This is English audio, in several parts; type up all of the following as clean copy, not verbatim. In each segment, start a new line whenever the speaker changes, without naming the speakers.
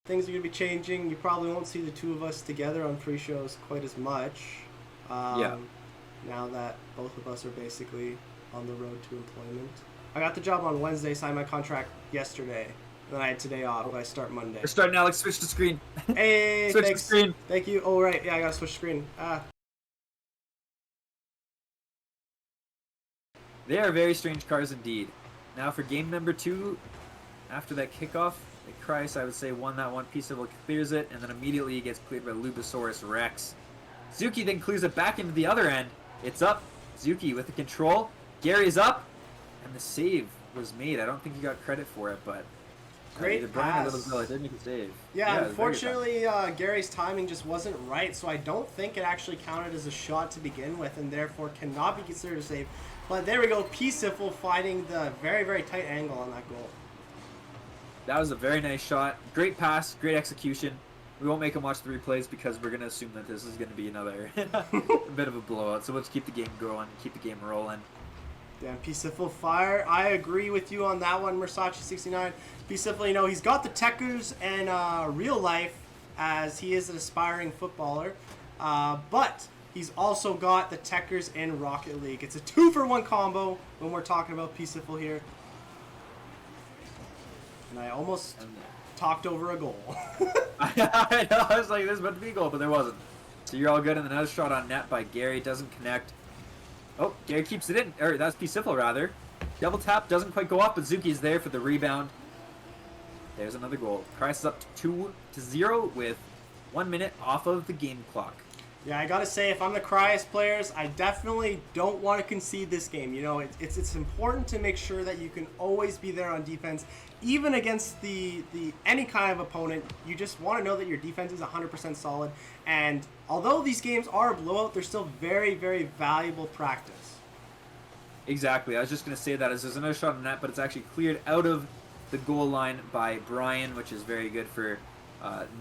things are going to be changing. You probably won't see the two of us together on pre-shows quite as much.
Yeah.
Now that both of us are basically on the road to employment. I got the job on Wednesday, signed my contract yesterday. Then I had today off, but I start Monday.
We're starting, Alex. Switch the screen.
Hey,
Switch
thanks.
the screen.
Thank you. Oh, right. Yeah, I got to switch screen.
They are very strange cars indeed. Now for game number 2, after that kickoff, Criius, I would say, won that one. Peaceable clears it, and then immediately he gets cleared by Lubosaurus Rex. Zuki then clears it back into the other end. It's up. Zuki with the control. Gary's up, and the save was made. I don't think he got credit for it, but
great
either Brian or
pass.
Little didn't make a save.
Yeah, unfortunately, Gary's timing just wasn't right, so I don't think it actually counted as a shot to begin with, and therefore cannot be considered a save. But there we go, Peaceful finding the very, very tight angle on that goal.
That was a very nice shot. Great pass, great execution. We won't make him watch the replays because we're going to assume that this is going to be another a bit of a blowout. So let's keep the game going, keep the game rolling.
Damn, Peaceful fire. I agree with you on that one, Mersachi69. Peaceful, you know, he's got the techers in real life as he is an aspiring footballer. But he's also got the techers in Rocket League. It's a 2-for-1 combo when we're talking about Peaceful here. And I almost talked over a goal.
I know, I was like, this is about to be a goal, but there wasn't. So you're all good, and another shot on net by Gary. Doesn't connect. Oh, Gary keeps it in. Or that's Peaceful, rather. Double tap, doesn't quite go off, but Zuki's there for the rebound. There's another goal. Criius is up to 2-0 with 1 minute off of the game clock.
Yeah, I gotta say, if I'm the Criius players, I definitely don't want to concede this game. You know, it's important to make sure that you can always be there on defense, even against the any kind of opponent. You just want to know that your defense is 100% solid. And although these games are a blowout, they're still very, very valuable practice.
Exactly. I was just gonna say that as there's another shot on net, but it's actually cleared out of the goal line by Brian, which is very good for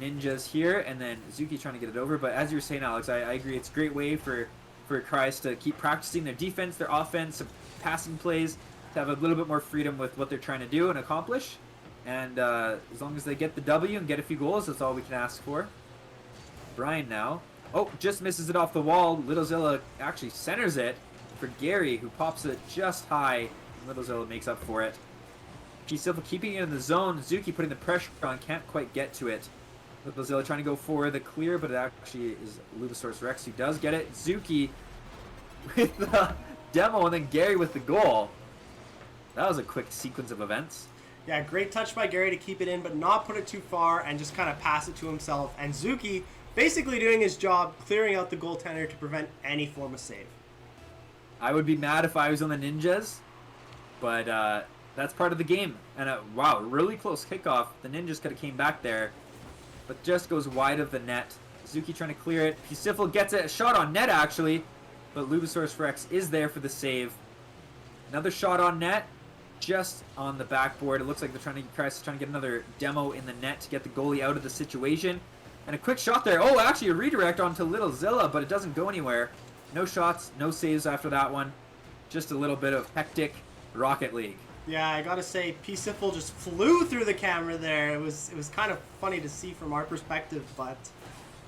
Ninjas here, and then Zuki trying to get it over. But as you were saying, Alex, I agree. It's a great way for Criius to keep practicing their defense, their offense, some passing plays, to have a little bit more freedom with what they're trying to do and accomplish. And as long as they get the W and get a few goals, that's all we can ask for. Brian now. Oh, just misses it off the wall. Littlezilla actually centers it for Gary, who pops it just high. Littlezilla makes up for it. Peaceful keeping it in the zone. Zuki putting the pressure on, can't quite get to it. Littlezilla trying to go for the clear, but it actually is Lubosaurus Rex who does get it. Zuki with the demo, and then Gary with the goal. That was a quick sequence of events.
Yeah, great touch by Gary to keep it in, but not put it too far and just kind of pass it to himself. And Zuki basically doing his job, clearing out the goaltender to prevent any form of save.
I would be mad if I was on the Ninjas, but that's part of the game. And wow, really close kickoff. The Ninjas could have came back there, but just goes wide of the net. Zuki trying to clear it. Peaceful gets it. A shot on net, actually, but Lubosaurus Rex is there for the save. Another shot on net, just on the backboard. It looks like Criius is trying to get another demo in the net to get the goalie out of the situation. And a quick shot there. Oh, actually a redirect onto Littlezilla, but it doesn't go anywhere. No shots, no saves after that one. Just a little bit of hectic Rocket League.
Yeah, I gotta say, Peaceful just flew through the camera there. It was kind of funny to see from our perspective, but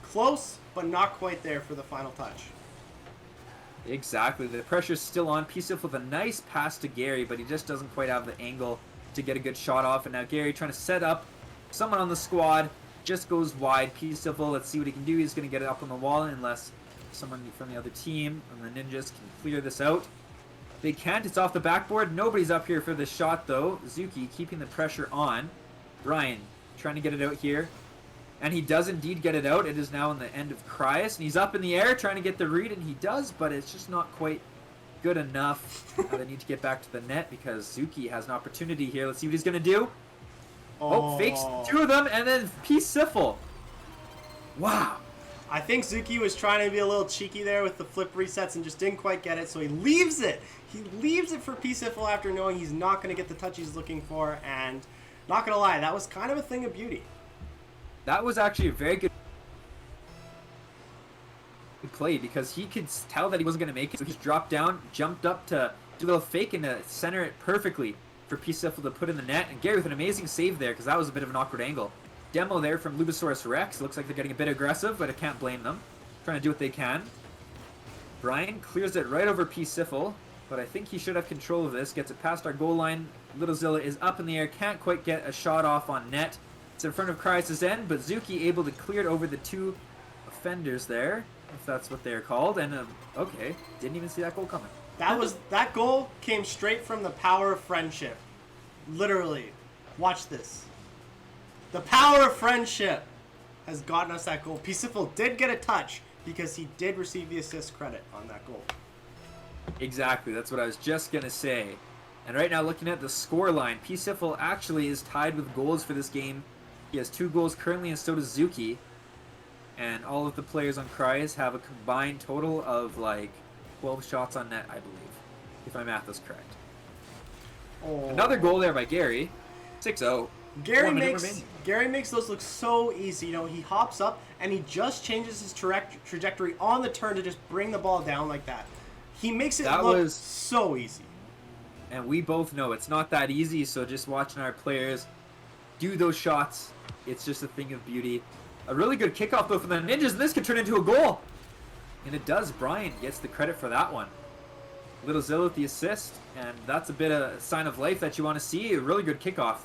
close, but not quite there for the final touch.
Exactly. The pressure's still on. Peaceful with a nice pass to Gary, but he just doesn't quite have the angle to get a good shot off. And now Gary trying to set up someone on the squad. Just goes wide. Peaceful, let's see what he can do. He's going to get it up on the wall unless someone from the other team and the Ninjas can clear this out. They can't. It's off the backboard. Nobody's up here for this shot, though. Zuki keeping the pressure on. Brian trying to get it out here. And he does indeed get it out. It is now in the end of Criius. And he's up in the air trying to get the read, and he does, but it's just not quite good enough. They need to get back to the net because Zuki has an opportunity here. Let's see what he's going to do. Oh, fakes two of them, and then Peaceful. Wow.
I think Zuki was trying to be a little cheeky there with the flip resets and just didn't quite get it, so he leaves it. He leaves it for Peaceful after knowing he's not going to get the touch he's looking for, and not going to lie, that was kind of a thing of beauty.
That was actually a very good play because he could tell that he wasn't going to make it, so he dropped down, jumped up to do a little fake and to center it perfectly for Peaceful to put in the net. And Gary with an amazing save there because that was a bit of an awkward angle. demo there from Lubasaurus Rex. Looks like they're getting a bit aggressive, but I can't blame them. Trying to do what they can. Brian clears it right over P-Siffle, but I think he should have control of this. Gets it past our goal line. Little Zilla is up in the air, can't quite get a shot off on net. It's in front of Criius' end, but Zuki able to clear it over the two offenders there, if that's what they're called. And okay, didn't even see that goal coming.
That goal came straight from the power of friendship. Literally. Watch this. The power of friendship has gotten us that goal. P-Siffle did get a touch because he did receive the assist credit on that goal.
Exactly, that's what I was just going to say. And right now, looking at the score line, P-Siffle actually is tied with goals for this game. He has 2 goals currently, and so does Zuki. And all of the players on Criius have a combined total of like 12 shots on net, I believe, if my math is correct.
Oh.
Another goal there by Gary. 6-0.
Gary makes those look so easy. You know, he hops up and he just changes his trajectory on the turn to just bring the ball down like that. He makes it look so easy.
And we both know it's not that easy, so just watching our players do those shots, it's just a thing of beauty. A really good kickoff, though, from the Ninjas, and this could turn into a goal. And it does. Brian gets the credit for that one. Little Zilla with the assist, and that's a bit of a sign of life that you want to see. A really good kickoff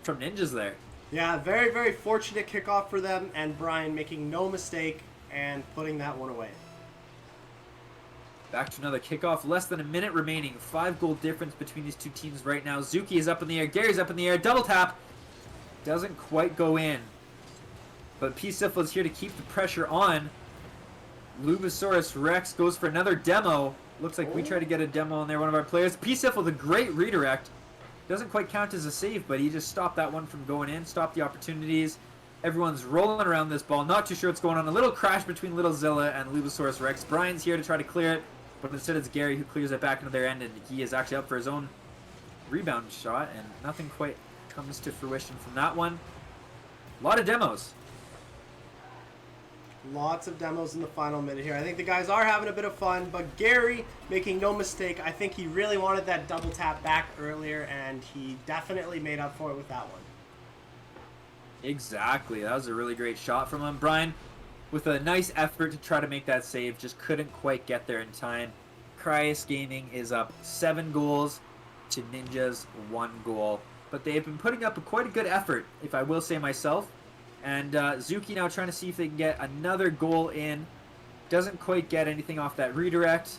from Ninjas there.
Yeah, very, very fortunate kickoff for them, and Brian making no mistake and putting that one away.
Back to another kickoff. Less than a minute remaining. 5-goal difference between these two teams right now. Zuki is up in the air. Gary's up in the air. Double tap. Doesn't quite go in. But P-Siffle is here to keep the pressure on. Lubasaurus Rex goes for another demo. Looks like we try to get a demo on there, one of our players. P-Siffle with a great redirect. Doesn't quite count as a save, but he just stopped that one from going in. Stopped the opportunities. Everyone's rolling around this ball. Not too sure what's going on. A little crash between Little Zilla and Lubasaurus Rex. Brian's here to try to clear it. But instead it's Gary who clears it back into their end, and he is actually up for his own rebound shot, and nothing quite comes to fruition from that one. A lot of demos.
Lots of demos in the final minute here. I think the guys are having a bit of fun, but Gary making no mistake. I think he really wanted that double tap back earlier, and he definitely made up for it with that one.
Exactly. That was a really great shot from him. Brian, with a nice effort to try to make that save, just couldn't quite get there in time. Criius Gaming is up 7 goals to Ninja's 1 goal. But they've been putting up quite a good effort, if I will say myself. And Zuki now trying to see if they can get another goal in. Doesn't quite get anything off that redirect.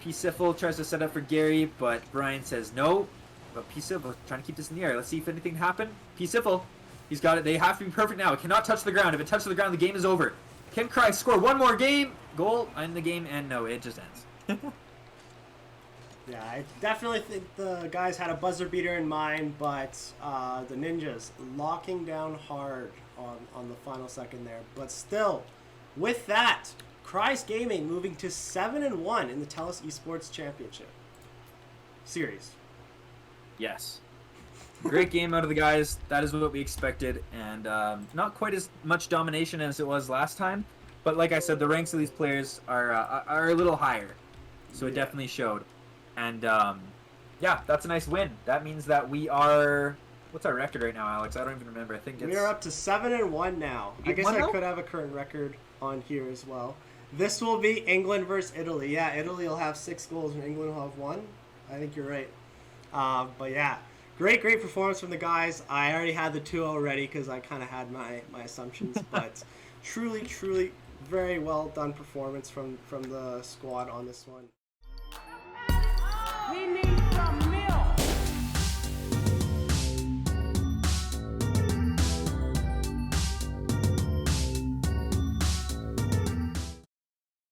P-Siffle tries to set up for Gary, but Brian says no. But P-Siffle trying to keep this in the air. Let's see if anything happened. P-Siffle, he's got it. They have to be perfect now. It cannot touch the ground. If it touches the ground, the game is over. Can Criius score one more goal in the game? And no, it just ends.
Yeah, I definitely think the guys had a buzzer beater in mind, but the Ninjas locking down hard on the final second there. But still, with that, Criius Gaming moving to 7-1 in the Telus Esports Championship Series.
Yes. Great game out of the guys. That is what we expected. And not quite as much domination as it was last time. But like I said, the ranks of these players are a little higher. So it definitely showed. And, yeah, that's a nice win. That means that we are... What's our record right now, Alex? I don't even remember. I think it's...
We are up to 7-1 now. I guess I could have a current record on here as well. This will be England versus Italy. Yeah, Italy will have 6 goals and England will have 1. I think you're right. But, yeah, great performance from the guys. I already had the 2 already because I kind of had my assumptions. But truly, very well done performance from the squad on this one.